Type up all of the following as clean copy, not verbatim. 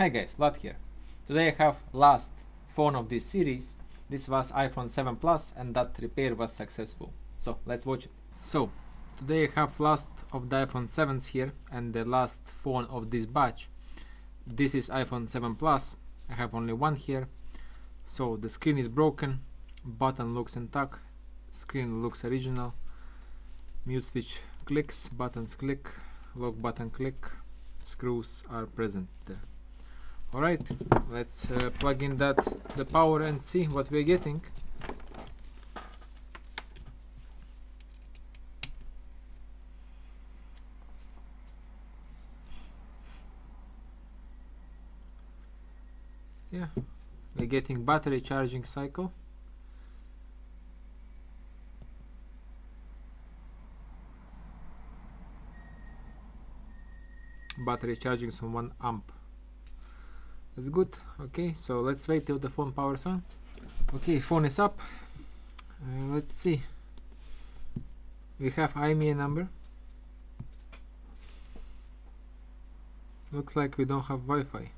Hi guys, Vlad here. Today I have last phone of this series. This was iPhone 7 Plus and that repair was successful. So let's watch it. So today I have last of the iPhone 7s here and the last phone of this batch. This is iPhone 7 Plus. I have only one here. So the screen is broken, button looks intact, screen looks original, mute switch clicks, buttons click, lock button click, screws are present there. Alright, let's plug in the power and see what we're getting. Yeah, we're getting battery charging cycle. Battery charging from 1 amp. That's good. Okay, so let's wait till the phone powers on. Okay, phone is up. Let's see. We have IMEI number. Looks like we don't have Wi-Fi.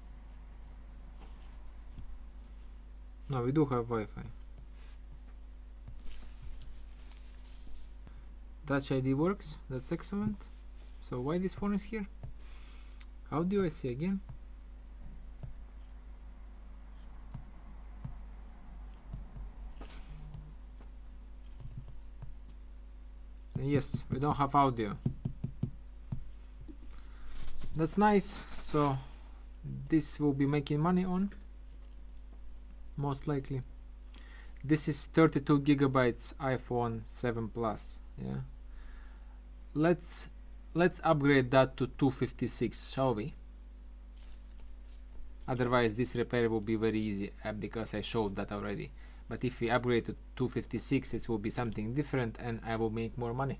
No, we do have Wi-Fi. Touch ID works. That's excellent. So why this phone is here? Audio I see again. Yes, we don't have audio. That's nice. So this will be making money on, most likely. This is 32 gigabytes iPhone 7 Plus. Yeah, let's upgrade that to 256, shall we? Otherwise this repair will be very easy because I showed that already. But if we upgrade to 256, it will be something different and I will make more money.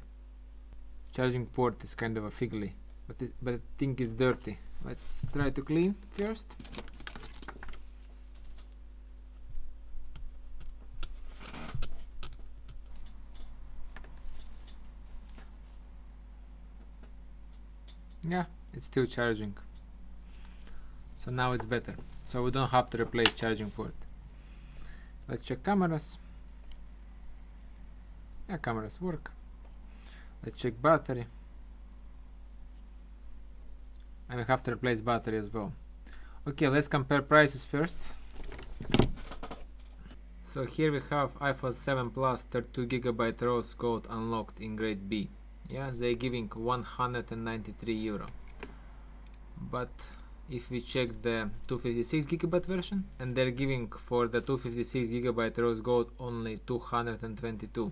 Charging port is kind of a figgly, but I think it's dirty. Let's try to clean first. Yeah, it's still charging. So now it's better. So we don't have to replace charging port. Let's check cameras. Yeah, cameras work. Let's check battery. And we have to replace battery as well. Okay, let's compare prices first. So here we have iPhone 7 Plus 32 GB rose gold unlocked in grade B. Yeah, they're giving 193 euro. But if we check the 256 GB version, and they're giving for the 256 GB rose gold only 222.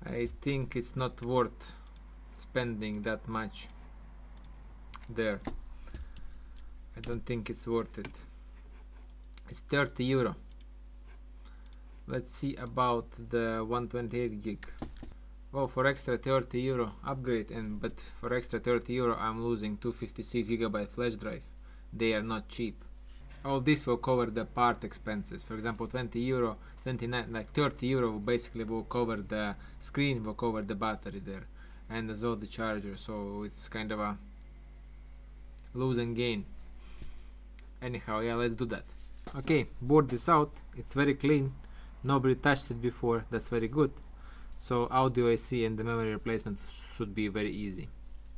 I think it's not worth spending that much there. I don't think it's worth it. It's 30 euro. Let's see about the 128 gig. Well, for extra 30 euro upgrade, but for extra 30 euro I'm losing 256 GB flash drive. They are not cheap. All this will cover the part expenses. For example, 20 euro, 29, like 30 euro basically will cover the screen, will cover the battery there, and as well the charger. So it's kind of a lose and gain. Anyhow, yeah, let's do that. Okay, board is out. It's very clean. Nobody touched it before. That's very good. So audio IC and the memory replacement should be very easy.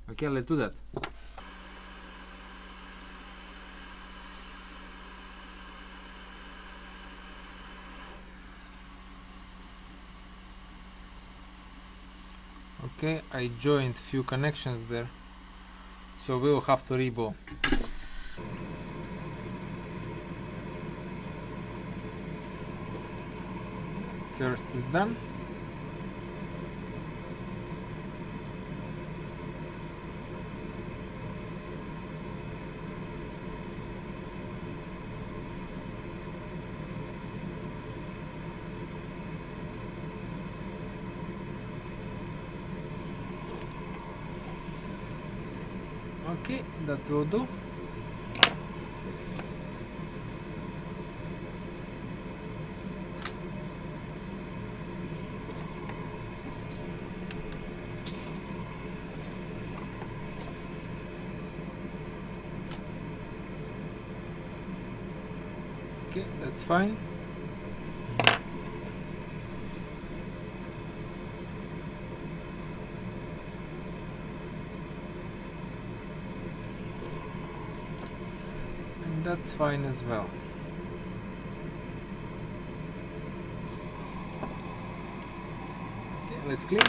Okay, let's do that. Okay, I joined few connections there, so we will have to reboot. First is done. Okay, that will do. Okay, that's fine. And that's fine as well. Okay, let's clean.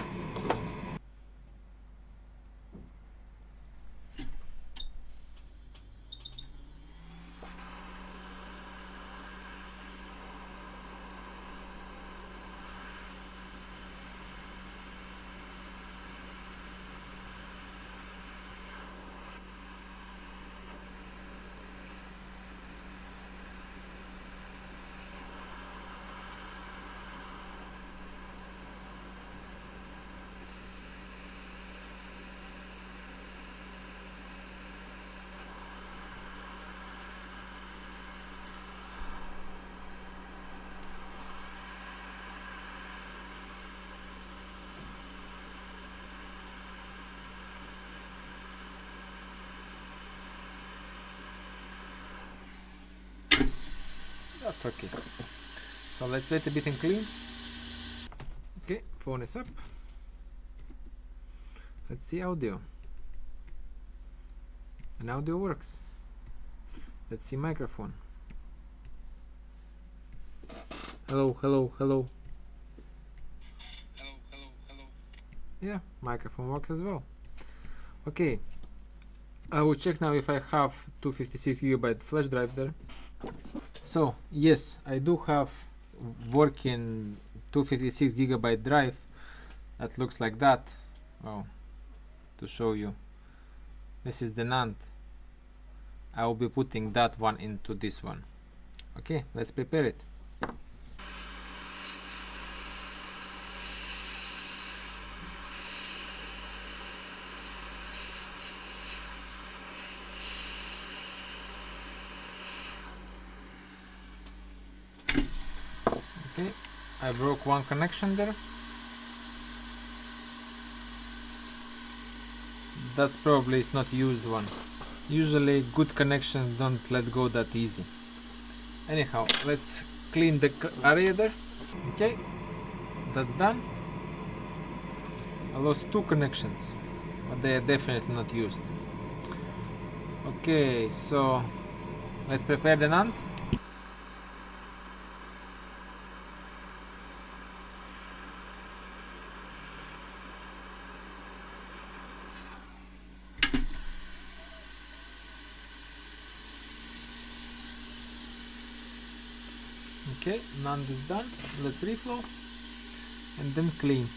That's okay. So let's wait a bit and clean. Okay, phone is up. Let's see audio. And audio works. Let's see microphone. Hello, hello, hello. Hello, hello, hello. Yeah, microphone works as well. Okay, I will check now if I have 256GB flash drive there. So yes, I do have working 256GB drive that looks like that. Oh, to show you, this is the NAND. I will be putting that one into this one. Okay, let's prepare it. Okay, I broke one connection there. That's probably is not used one. Usually good connections don't let go that easy. Anyhow, let's clean the area there. Okay, that's done. I lost two connections, but they are definitely not used. Okay, so let's prepare the NAND. Okay, NAND is done. Let's reflow and then clean.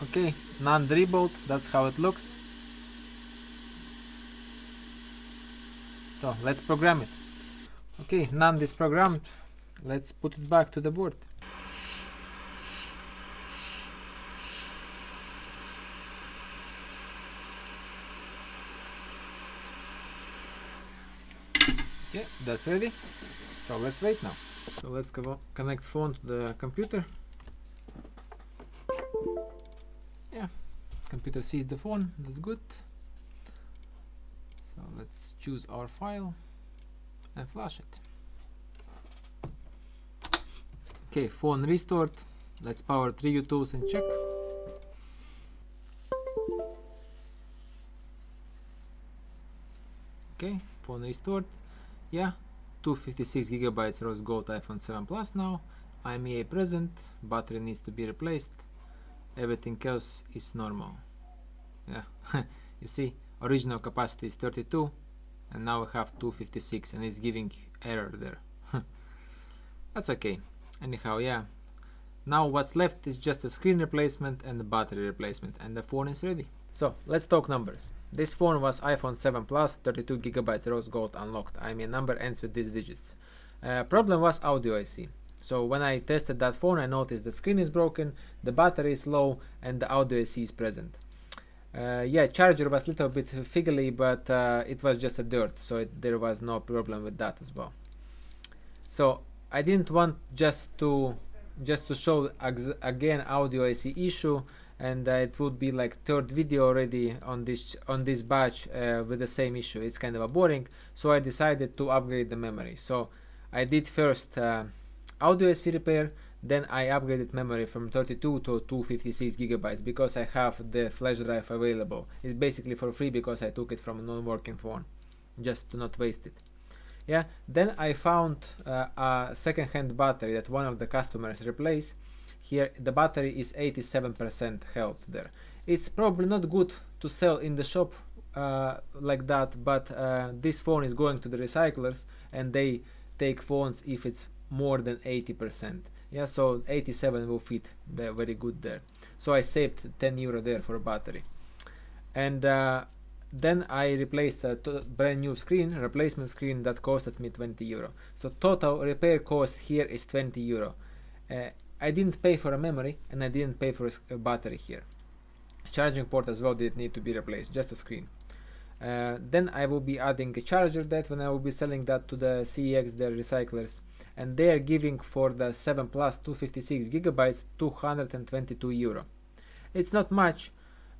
Okay, NAND reboot, that's how it looks. So let's program it. Okay, NAND is programmed. Let's put it back to the board. Okay, that's ready. So let's wait now. So let's connect phone to the computer. Yeah, computer sees the phone, that's good. So let's choose our file and flash it. Okay, phone restored. Let's power 3 U2s and check. Okay, phone restored. Yeah, 256GB rose gold iPhone 7 Plus now. IMEI present, battery needs to be replaced. Everything else is normal. Yeah, you see, original capacity is 32 and now we have 256 and it's giving error there. That's okay. Anyhow, yeah, now what's left is just a screen replacement and a battery replacement and the phone is ready. So let's talk numbers. This phone was iPhone 7 Plus, 32GB rose gold unlocked. I mean, number ends with these digits. Problem was audio, I see. So when I tested that phone, I noticed the screen is broken, the battery is low, and the audio IC is present. Yeah, charger was a little bit fiddly, but it was just a dirt, so there was no problem with that as well. So I didn't want just to show again audio IC issue, and it would be like third video already on this batch with the same issue. It's kind of a boring, so I decided to upgrade the memory. So I did first audio IC repair, then I upgraded memory from 32 to 256 gigabytes because I have the flash drive available. It's basically for free because I took it from a non-working phone, just to not waste it. Yeah, then I found a second-hand battery that one of the customers replaced. Here the battery is 87% health there. It's probably not good to sell in the shop like that, but this phone is going to the recyclers and they take phones if it's more than 80%. Yeah, so 87 will fit there very good there. So I saved 10 euro there for a battery. And then I replaced a brand new screen, replacement screen, that costed me 20 euro. So total repair cost here is 20 euro. I didn't pay for a memory and I didn't pay for a battery here. Charging port as well didn't need to be replaced, just a screen. Then I will be adding a charger that when I will be selling that to the CEX, their recyclers, and they are giving for the 7 Plus 256 gigabytes 222 euro. It's not much.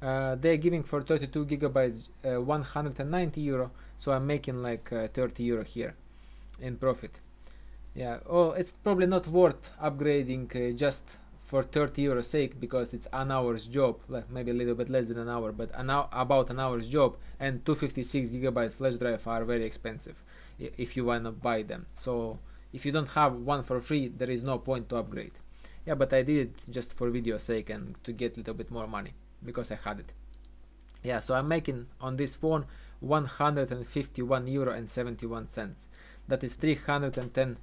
They're giving for 32 gigabytes 190 euro, so I'm making like 30 euro here in profit. Yeah, oh, it's probably not worth upgrading just for 30 euro sake, because it's an hour's job, like maybe a little bit less than an hour, but about an hour's job, and 256 gigabyte flash drive are very expensive if you want to buy them. So if you don't have one for free, there is no point to upgrade. Yeah, but I did it just for video sake and to get a little bit more money because I had it. Yeah, so I'm making on this phone 151 euro and 71 cents. That is 310%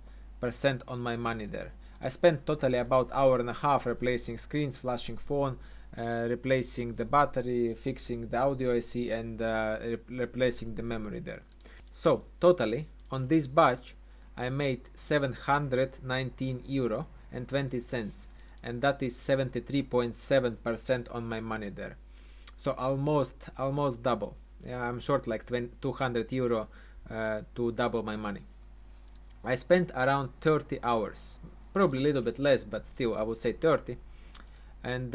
on my money there. I spent totally about hour and a half replacing screens, flashing phone, replacing the battery, fixing the audio IC, and replacing the memory there. So totally on this batch I made 719 euro and 20 cents, and that is 73.7% on my money there. So almost double. Yeah, I'm short like 200 euro to double my money. I spent around 30 hours, probably a little bit less, but still I would say 30. And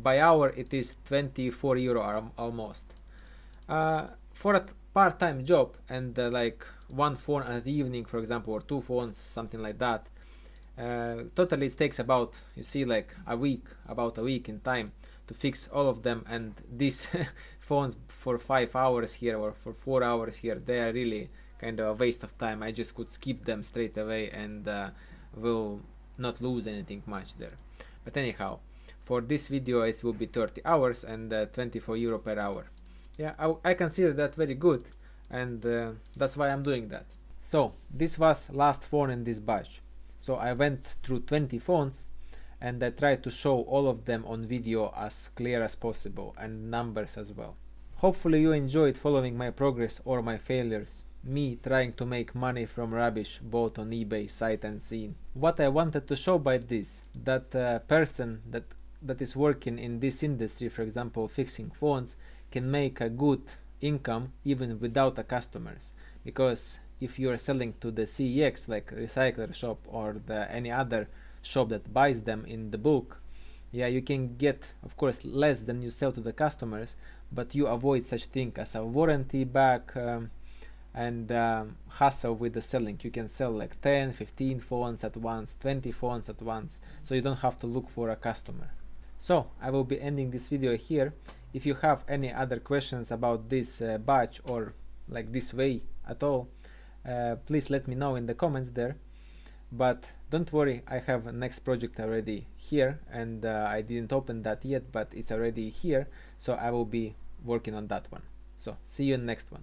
by hour it is 24 euro almost. For a part-time job and like one phone at the evening, for example, or two phones, something like that, totally it takes about, you see, like about a week in time to fix all of them. And these phones for 5 hours here or for 4 hours here, they are really kind of a waste of time. I just could skip them straight away and will not lose anything much there. But anyhow, for this video it will be 30 hours and 24 euro per hour. Yeah, I consider that very good, and that's why I'm doing that. So this was last phone in this batch. So I went through 20 phones and I tried to show all of them on video as clear as possible, and numbers as well. Hopefully you enjoyed following my progress or my failures, me trying to make money from rubbish both on eBay, sight unseen. What I wanted to show by this, that a person that is working in this industry, for example fixing phones, can make a good income even without the customers. Because if you are selling to the CEX, like recycler shop or any other shop that buys them in the bulk, yeah, you can get of course less than you sell to the customers, but you avoid such thing as a warranty back and hassle with the selling. You can sell like 10, 15 phones at once, 20 phones at once, so you don't have to look for a customer. So I will be ending this video here. If you have any other questions about this batch or like this way at all, please let me know in the comments there. But don't worry, I have a next project already here, and I didn't open that yet, but it's already here, so I will be working on that one. So see you in the next one.